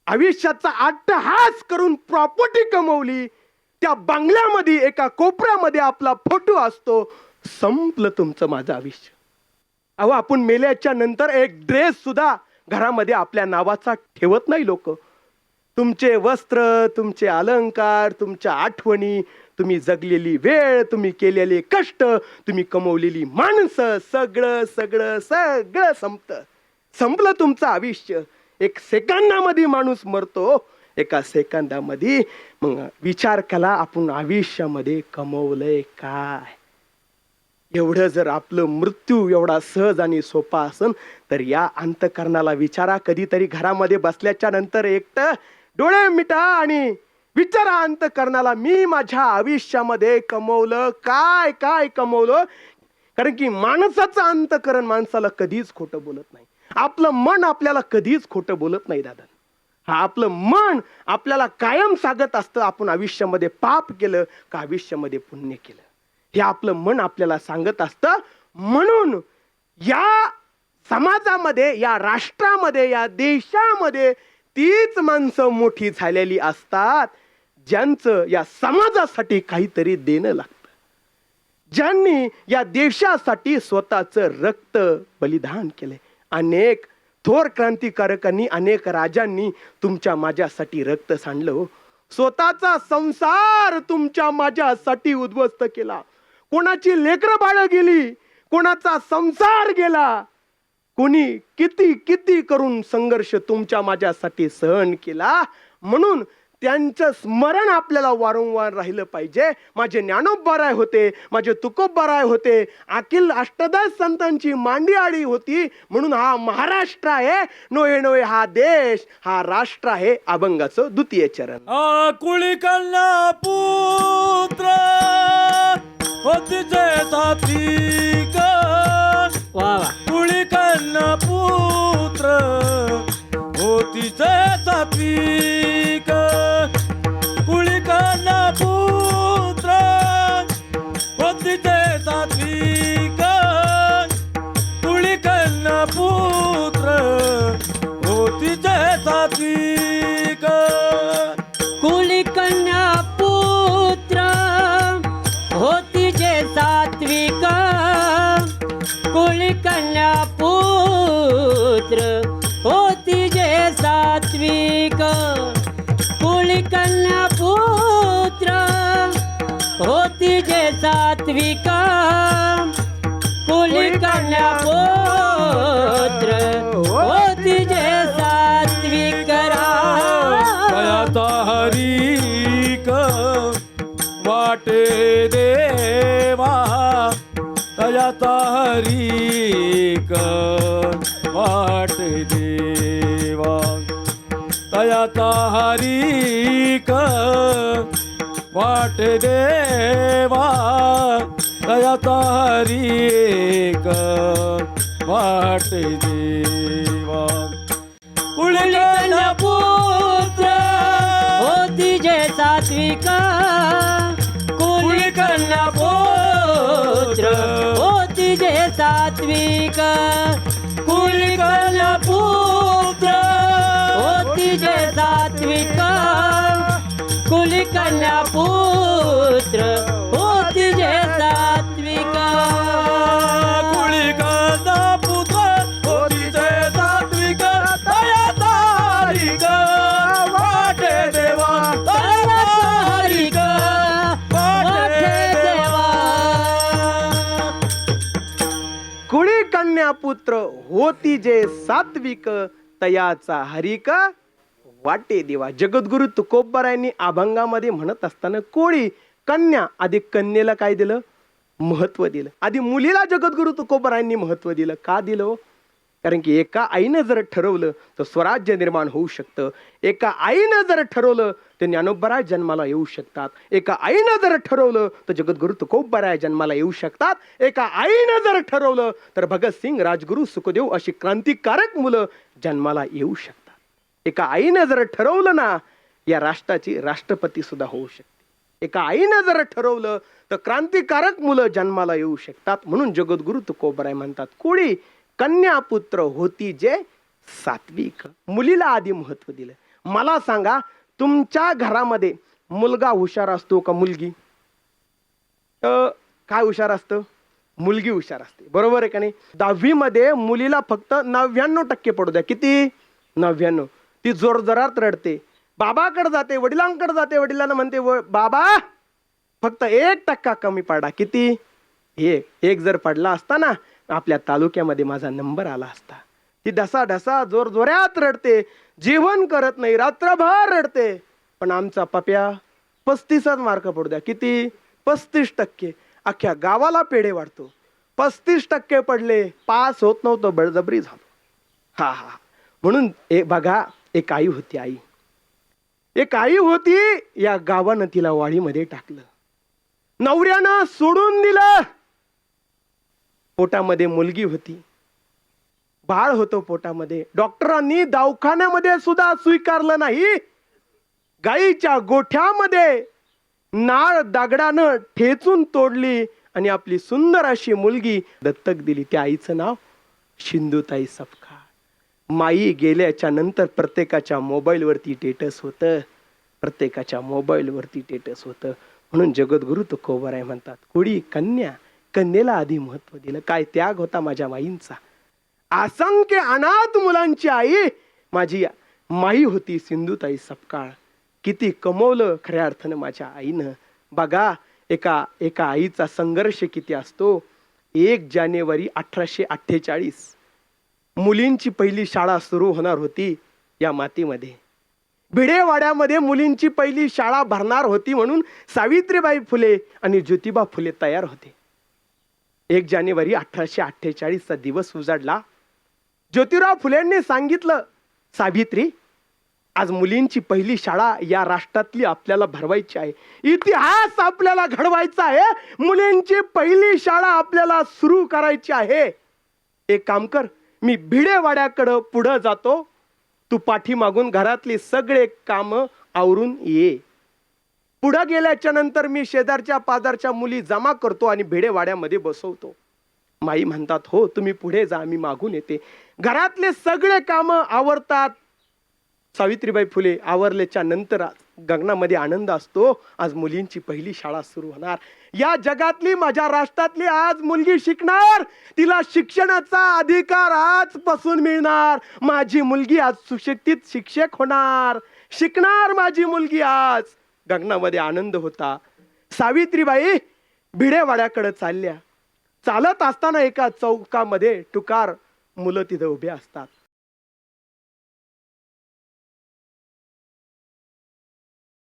आयुष्याचा अट्टहास करून प्रॉपर्टी कमवली, त्या बंगल्यामध्ये एका कोपऱ्यामध्ये आपला फोटो असतो. संपलं तुमचं माझं आयुष्य. अहो, आपण मेल्याच्या नंतर एक ड्रेस सुद्धा घरामध्ये आपल्या नावाचा ठेवत नाही लोक. तुमचे वस्त्र, तुमचे अलंकार, तुमच्या आठवणी, तुम्ही जगलेली वेळ, तुम्ही केलेले कष्ट, तुम्ही कमवलेली माणसं, सगळं सगळं सगळं संपलं तुमचं आयुष्य. एक सेकंदामध्ये माणूस मरतो, एका सेकंदामध्ये. मग विचार केला आपण आयुष्यामध्ये कमवलंय काय. एवढं जर आपलं मृत्यू एवढा सहज आणि सोपा असन तर या अंतकरणाला विचारा. कधीतरी घरामध्ये बसल्याच्या नंतर एकटं डोळे मिटा आणि विचारा अंतकरणाला, मी माझ्या आयुष्यामध्ये कमवलं काय, काय कमवलं. कारण की माणसाचं अंतकरण माणसाला कधीच खोटं बोलत नाही. आपलं मन आपल्याला कधीच खोटं बोलत नाही दादा. हा आपलं मन आपल्याला कायम सांगत असतं आपण आयुष्यामध्ये पाप केलं का आयुष्यामध्ये पुण्य केलं. हे आपलं मन आपल्याला सांगत असतं. म्हणून या समाजामध्ये, या राष्ट्रामध्ये, या देशामध्ये तीच माणसं मोठी झालेली असतात ज्यांचं या समाजासाठी काहीतरी देणं लागतं, ज्यांनी या देशासाठी स्वतःचं रक्त बलिदान केले. अनेक थोर क्रांतिकारकांनी, अनेक राजांनी तुमच्या माझ्यासाठी रक्त सांडलं. स्वतःचा संसार तुमच्या माझ्यासाठी उद्ध्वस्त केला. कोणाची लेकरं बाळ गेली, कोणाचा संसार गेला, कोणी किती किती करून संघर्ष तुमच्या माझ्यासाठी सहन केला. म्हणून त्यांचं स्मरण आपल्याला वारंवार राहिलं पाहिजे. माझे ज्ञानोबाराय होते, माझे तुकोबाराय होते, अखिल अष्टदश संतांची मांडी आडी होती. म्हणून हा महाराष्ट्र आहे, नोहे नोहे हा देश, हा राष्ट्र आहे. अभंगाचं द्वितीय चरण. कुळी कन्या पुत्र होतीचे सात्विक, कुळी कन्या पुत्र होतीचे सात्विक, कुळी कन्या पुत्र होतीचे सात्विक, कुळी कन्या पुत्र होतीचे सात्विक, कुळी कन्या पुत्र होती जे सात्विक, कुळी कन्या पुत्र होती जे सात्विक, कुळी कन्या पुत्र होती जे सात्विक, कुळी कन्या पुत्र होती जे सात्विक. दयाचा हरिक वाटे देवा, दयाचा हरिक वाटे देवा, दयाचा हरिक वाटे देवा, दयाचा हरिक वाटे देवा. कुळी कन्या पुत्र होती जे सात्विक, कुळी कन्या पुत्र होती जे सात्विक, कुळी कन्या पुत्र होती जे सात्विक, कुळी कन्या पुत्र होती जे सात्विक, कुळी कन्या पुत्र होतीचे सात्विक, दयाचा हरिक वाटे देवा, दयाचा हरिक वाटे देवा. कुळी कन्या पुत्र होती जे सात्विक, तयाचा हरिक वाटे देवा. जगद्गुरु तुकोबारायांनी अभंगामध्ये म्हणत असताना कोळी कन्या, आधी कन्येला काय दिलं? महत्व दिलं. आधी मुलीला जगद्गुरु तुकोबारायांनी महत्व दिलं. का दिलं? कारण की एका आईनं जर ठरवलं तर स्वराज्य निर्माण होऊ शकतं. एका आईनं जर ठरवलं तर ज्ञानोबाराय जन्माला येऊ शकतात. एका आईनं जर ठरवलं तर जगद्गुरु तुकोबाराय जन्माला येऊ शकतात. एका आईनं जर ठरवलं तर भगतसिंग, राजगुरू, सुखदेव अशी क्रांतिकारक मुलं जन्माला येऊ शकतात. एका आईनं जर ठरवलं ना, या राष्ट्राची राष्ट्रपती सुद्धा होऊ शकते. एका आईनं जर ठरवलं तर क्रांतिकारक मुलं जन्माला येऊ शकतात. म्हणून जगद्गुरु तुकोबाराय म्हणतात कोळी कन्या पुत्र होती जे सात्विक. मुलीला आधी महत्व दिलं. मला सांगा, तुमच्या घरामध्ये मुलगा हुशार असतो का मुलगी? काय हुशार असतं? मुलगी हुशार असते, बरोबर आहे का नाही? 10वी मध्ये मुलीला फक्त 99% पडू द्या. किती? 99. ती जोरजोरात रडते, बाबाकडे जाते, वडिलांकडे जाते, वडिलांना म्हणते बाबा फक्त 1% कमी पडा. किती? एक जर पडला असता ना, आपल्या तालुक्यामध्ये माझा नंबर आला असता. ती ढसा ढसा जोरजोरात रडते, जेवण करत नाही, रात्रभर रडते. पण आमचा पप्या 35 मार्क पडू द्या. किती? 35%. अख्ख्या गावाला पेढे वाढतो. 35% पडले, पास होत नव्हतं, बळजबरी झालो. हा हा. म्हणून बघा, एक आई होती. एक आई होती, या गावानं तिला वाडीमध्ये टाकलं, नवऱ्यानं सोडून दिलं. पोटामध्ये मुलगी होती, बाळ होतं पोटामध्ये. डॉक्टरांनी दवाखान्यामध्ये सुद्धा स्वीकारलं नाही. गाईच्या गोठ्यामध्ये नाळ दगडानं ठेचून तोडली आणि आपली सुंदर अशी मुलगी दत्तक दिली. त्या आईचं नाव सिंधुताई सपकाळ. माई गेल्याच्या नंतर प्रत्येकाच्या मोबाईलवरती टेटस होतं, प्रत्येकाच्या मोबाईलवरती टेटस होतं. म्हणून जगद्गुरु तुकोबाराय म्हणतात, कुडी कन्या, कन्येला आधी महत्व दिलं. काय त्याग होता माझ्या माईंचा. असंख्य अनाथ मुलांची आई माझी माई होती सिंधुताई सपकाळ. किती कमवलं खऱ्या अर्थानं माझ्या आईनं. बघा, एका आईचा संघर्ष किती असतो. 1 जानेवारी 1848 मुलींची पहिली शाळा सुरू होणार होती या मातीमध्ये. भिडेवाड्यामध्ये मुलींची पहिली शाळा भरणार होती म्हणून सावित्रीबाई फुले आणि ज्योतिबा फुले तयार होते. 1 जानेवारी 1848 दिवस उजाडला. ज्योतिराव फुलेंनी सांगितलं, सावित्री, आज मुलींची पहिली शाळा या राष्ट्रातली आपल्याला भरवायची आहे. इतिहास आपल्याला घडवायचा आहे. मुलींची पहिली शाळा आपल्याला सुरू करायची आहे. एक काम कर, मी भिडेवाड्याकडं पुढं जातो, तू पाठीमागून घरातली सगळे काम आवरून ये. पुढं गेल्याच्या नंतर मी शेजारच्या पाजारच्या मुली जमा करतो आणि भिडेवाड्यामध्ये बसवतो. माई म्हणतात, हो तुम्ही पुढे जा, मी मागून येते. घरातले सगळे काम आवरतात. सावित्रीबाई फुले आवरल्याच्या नंतर गगनामध्ये आनंद असतो. आज मुलींची पहिली शाळा सुरू होणार. या जगातली, माझ्या राष्ट्रातली आज मुलगी शिकणार, तिला शिक्षणाचा अधिकार आजपासून मिळणार. माझी मुलगी आज सुशिक्षित शिक्षक होणार, शिकणार माझी मुलगी आज. गगनामध्ये आनंद होता. सावित्रीबाई भिडेवाड्याकडे चालल्या. चालत असताना एका चौकामध्ये टुकार मुलं तिथे उभे असतात.